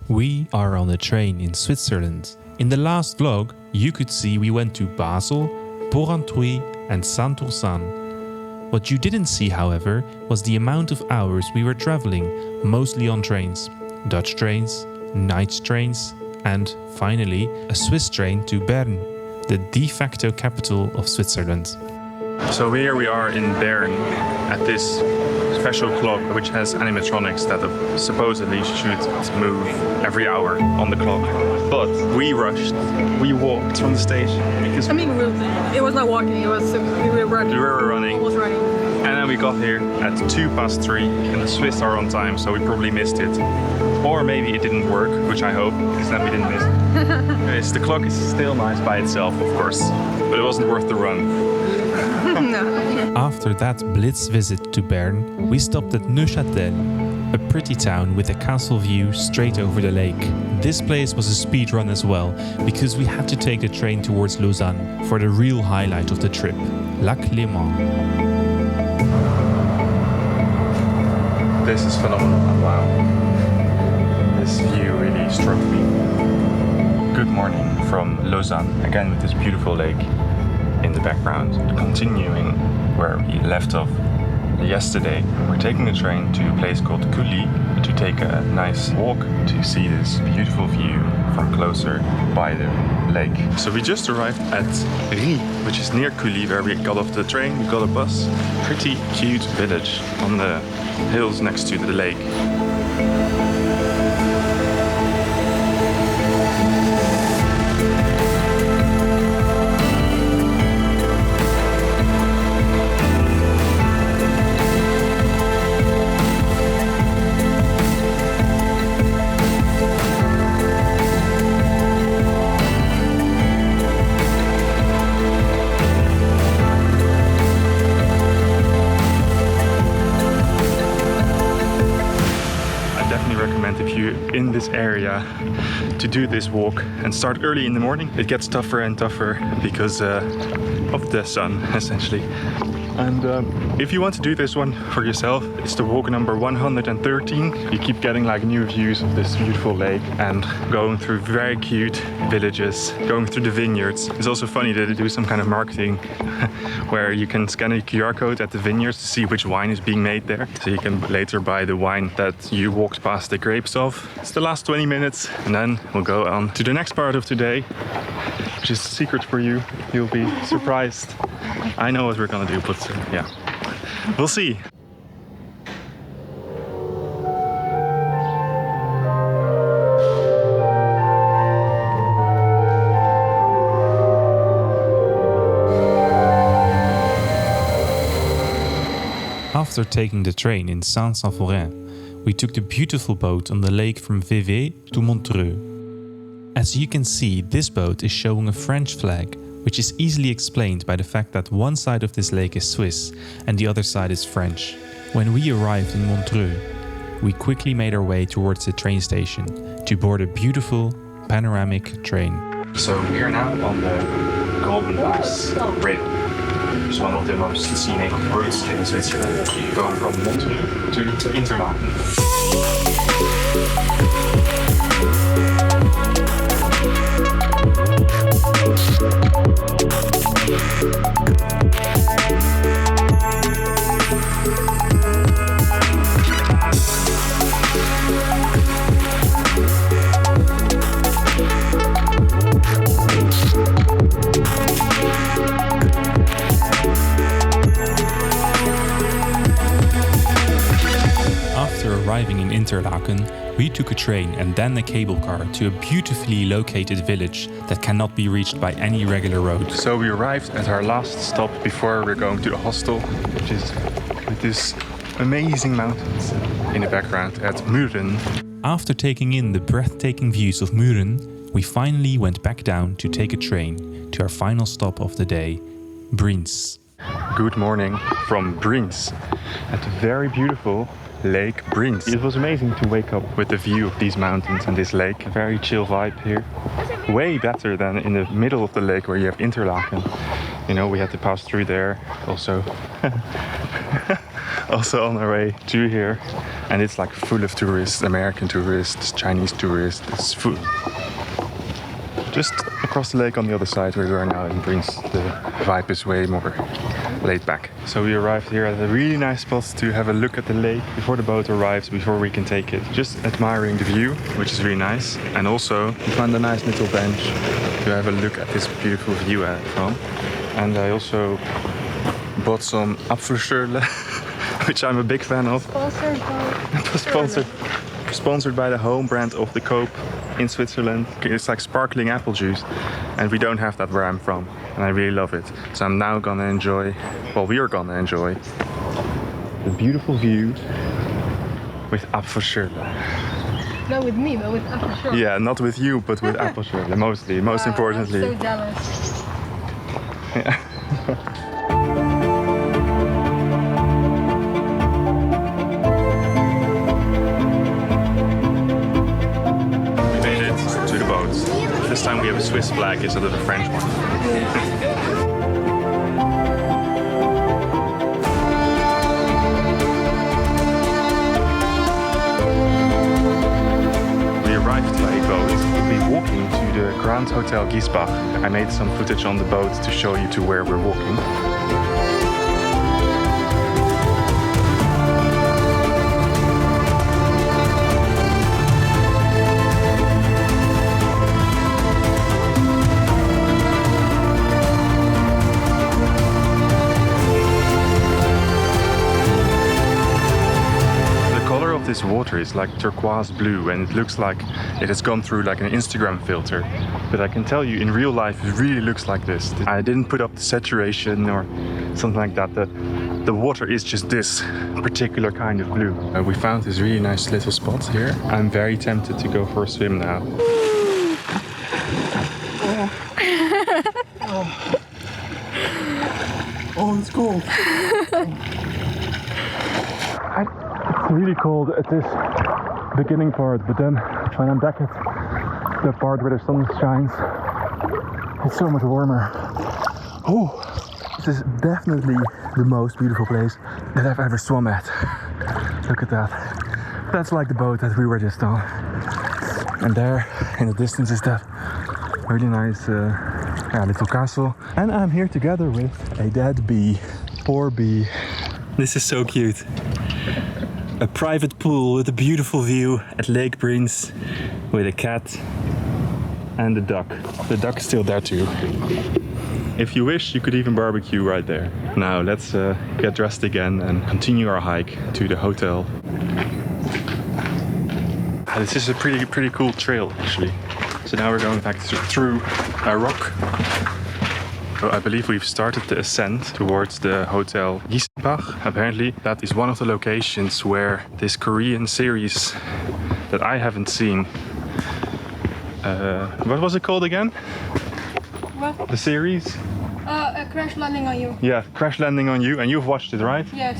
We are on a train in Switzerland. In the last vlog, you could see we went to Basel, Porrentruy and Saint-Oursin. What you didn't see, however, was the amount of hours we were traveling, mostly on trains. Dutch trains, night trains, and, finally, a Swiss train to Bern, the de facto capital of Switzerland. So here we are in Bern at this special clock which has animatronics that supposedly should move every hour on the clock. But we rushed, we walked from the station because it was not walking, we were running. We were running. Almost running. And then we got here at 3:02 and the Swiss are on time, so we probably missed it. Or maybe it didn't work, which I hope, because then we didn't miss it. Anyways, the clock is still nice by itself, of course, but it wasn't worth the run. No. After that blitz visit to Bern, we stopped at Neuchâtel, a pretty town with a castle view straight over the lake. This place was a speed run as well, because we had to take the train towards Lausanne for the real highlight of the trip, Lac Léman. This is phenomenal, wow. This view really struck me. Good morning from Lausanne, again with this beautiful lake in the background. Continuing where we left off yesterday, we're taking the train to a place called Cully to take a nice walk to see this beautiful view from closer by the lake. So we just arrived at Rie, which is near Cully, where we got off the train, we got a bus. Pretty cute village on the hills next to the lake. If you're in this area to do this walk and start early in the morning. It gets tougher and tougher because of the sun, essentially. And if you want to do this one for yourself, it's the walk number 113. You keep getting like new views of this beautiful lake and going through very cute villages, going through the vineyards. It's also funny that they do some kind of marketing where you can scan a QR code at the vineyards to see which wine is being made there. So you can later buy the wine that you walked past the grapes of. It's the last 20 minutes and then we'll go on to the next part of today, which is a secret for you. You'll be surprised. I know what we're gonna do, but yeah, we'll see. After taking the train in Saint-Symphorien, we took the beautiful boat on the lake from Vevey to Montreux. As you can see, this boat is showing a French flag, which is easily explained by the fact that one side of this lake is Swiss and the other side is French. When we arrived in Montreux, we quickly made our way towards the train station to board a beautiful panoramic train. So we're now on the Golden Bus Rail. It's one of the most scenic routes in Switzerland, going from Montreux to Interlaken. After arriving in Interlaken, we took a train and then a cable car to a beautifully located village that cannot be reached by any regular road. So we arrived at our last stop before we're going to the hostel, which is with this amazing mountains in the background at Muren. After taking in the breathtaking views of Muren, we finally went back down to take a train to our final stop of the day, Briens. Good morning from Briens at the very beautiful Lake Briens. It was amazing to wake up with the view of these mountains and this lake. A very chill vibe here. Way better than in the middle of the lake where you have Interlaken. You know, we had to pass through there also. also on our way to here. And it's like full of tourists, American tourists, Chinese tourists. It's full. Just across the lake on the other side where we are now in Briens, the vibe is way more laid back. So we arrived here at a really nice spot to have a look at the lake before the boat arrives, before we can take it. Just admiring the view, which is really nice. And also we found a nice little bench to have a look at this beautiful view from. And I also bought some Apfelschorle, which I'm a big fan of. Sponsored by the home brand of the Coop in Switzerland. It's like sparkling apple juice, and we don't have that where I'm from, and I really love it. So I'm now gonna enjoy, well, we are gonna enjoy the beautiful view with Apfelschorle. Not with me, but with Apfelschorle. Yeah, not with you, but with Apfelschorle, mostly, most importantly. I'm so jealous. Yeah. This time we have a Swiss flag instead of a French one. We arrived by boat. We'll be walking to the Grand Hotel Giesbach. I made some footage on the boat to show you to where we're walking. This water is like turquoise blue, and it looks like it has gone through like an Instagram filter, but I can tell you in real life it really looks like this. I didn't put up the saturation or something like that. The water is just this particular kind of blue. We found this really nice little spot here. I'm very tempted to go for a swim now. Oh, it's cold. It's really cold at this beginning part, but then when I'm back at the part where the sun shines, it's so much warmer. Oh, this is definitely the most beautiful place that I've ever swum at. Look at that. That's like the boat that we were just on. And there in the distance is that really nice little castle. And I'm here together with a dead bee. Poor bee. This is so cute. A private pool with a beautiful view at Lake Briens with a cat and a duck. The duck is still there too. If you wish, you could even barbecue right there. Now let's get dressed again and continue our hike to the hotel. This is a pretty cool trail actually. So now we're going back through a rock. So I believe we've started the ascent towards the Hotel Giesbach. Apparently that is one of the locations where this Korean series that I haven't seen. What was it called again? What? The series? Crash Landing on You. Yeah, Crash Landing on You, and you've watched it, right? Yes.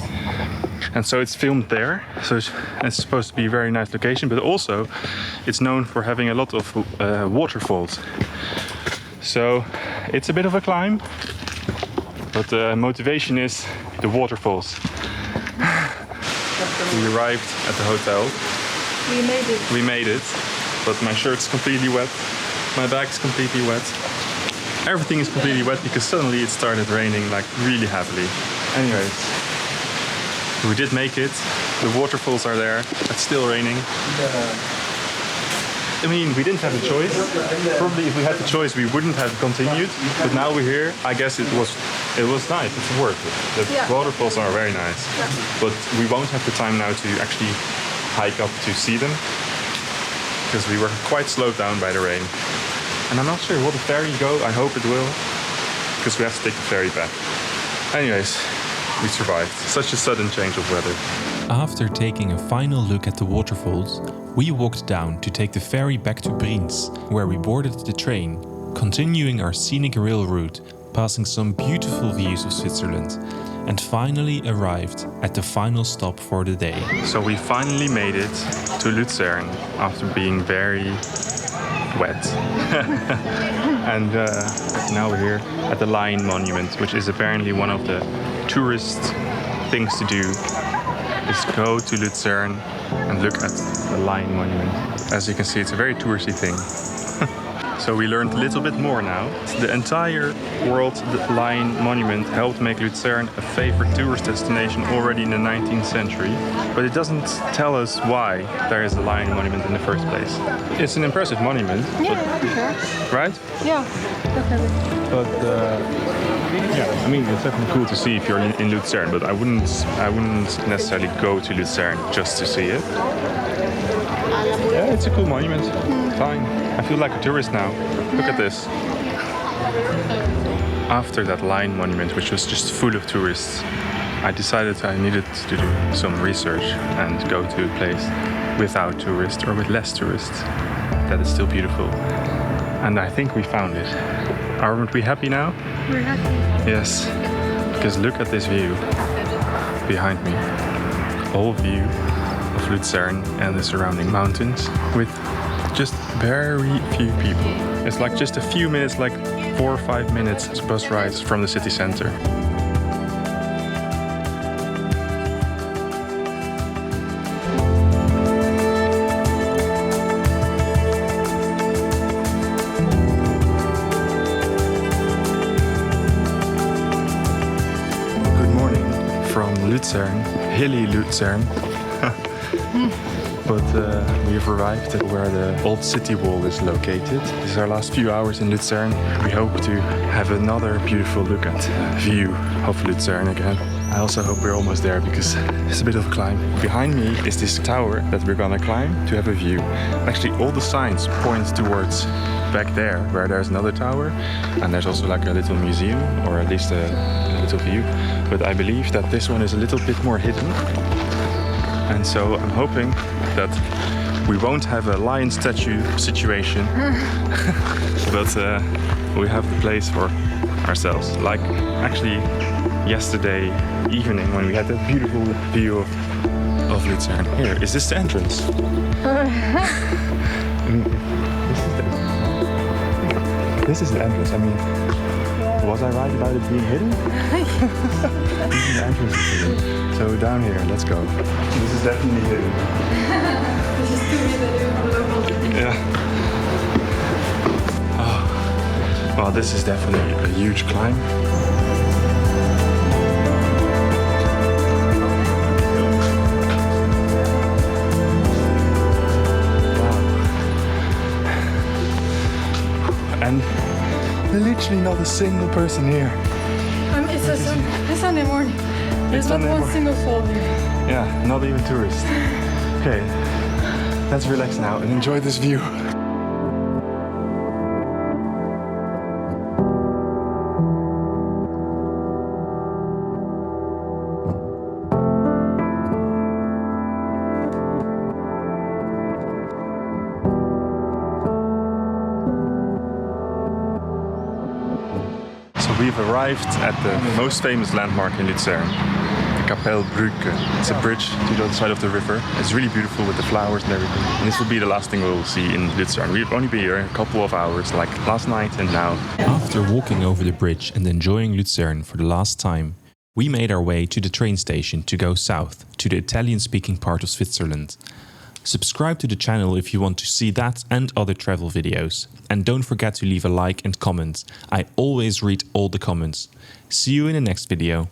And so it's filmed there, so it's supposed to be a very nice location, but also it's known for having a lot of waterfalls. So it's a bit of a climb, but the motivation is the waterfalls. We arrived at the hotel. We made it. We made it, but my shirt's completely wet, my bag's completely wet. Everything is completely wet because suddenly it started raining like really heavily. Anyways, we did make it. The waterfalls are there. It's still raining. I mean, we didn't have a choice. Probably if we had the choice, we wouldn't have continued. But now we're here. I guess it was nice. It's worth it. The waterfalls are very nice. Yeah. But we won't have the time now to actually hike up to see them because we were quite slowed down by the rain. And I'm not sure, will the ferry go? I hope it will, because we have to take the ferry back. Anyways, we survived. Such a sudden change of weather. After taking a final look at the waterfalls, we walked down to take the ferry back to Briens, where we boarded the train, continuing our scenic rail route, passing some beautiful views of Switzerland, and finally arrived at the final stop for the day. So we finally made it to Luzern after being very wet. And now we're here at the Lion Monument, which is apparently one of the tourist things to do is go to Luzern and look at the Lion Monument. As you can see, it's a very touristy thing. So we learned a little bit more now. The entire World Lion Monument helped make Luzern a favorite tourist destination already in the 19th century. But it doesn't tell us why there is a Lion Monument in the first place. It's an impressive monument. Yeah, sure. Right? Yeah, definitely. But yeah, I mean, it's definitely cool to see if you're in Luzern, but I wouldn't necessarily go to Luzern just to see it. Yeah, it's a cool monument. Fine. I feel like a tourist now. Look at this. After that Lion Monument, which was just full of tourists, I decided I needed to do some research and go to a place without tourists or with less tourists that is still beautiful. And I think we found it. Aren't we happy now? We're happy. Yes, because look at this view behind me. Whole view of Luzern and the surrounding mountains with just very few people. It's like just a few minutes, like 4 or 5 minutes bus rides from the city center. Luzern, hilly Luzern. But we've arrived at where the old city wall is located. This is our last few hours in Luzern. We hope to have another beautiful look at view of Luzern again. I also hope we're almost there because it's a bit of a climb. Behind me is this tower that we're gonna climb to have a view. Actually, all the signs point towards back there where there's another tower, and there's also like a little museum, or at least a little view. But I believe that this one is a little bit more hidden. And so I'm hoping that we won't have a lion statue situation, but we have the place for ourselves. Like actually yesterday evening when we had that beautiful view of Luzern. Here, is this the entrance? This is the entrance. I mean, was I right about it being hidden? This is the entrance is hidden. So down here, let's go. This is definitely hidden. This is too hidden. Yeah. Oh. Well, this is definitely a huge climb. And literally not a single person here. It's a Sunday morning. There's not one single soul here. Yeah, not even tourists. Okay, let's relax now and enjoy this view. We've arrived at the most famous landmark in Luzern, the Kapellbrücke. It's a bridge to the other side of the river. It's really beautiful with the flowers and everything. And this will be the last thing we'll see in Luzern. We've only been here a couple of hours, like last night and now. After walking over the bridge and enjoying Luzern for the last time, we made our way to the train station to go south to the Italian-speaking part of Switzerland. Subscribe to the channel if you want to see that and other travel videos. And don't forget to leave a like and comment. I always read all the comments. See you in the next video.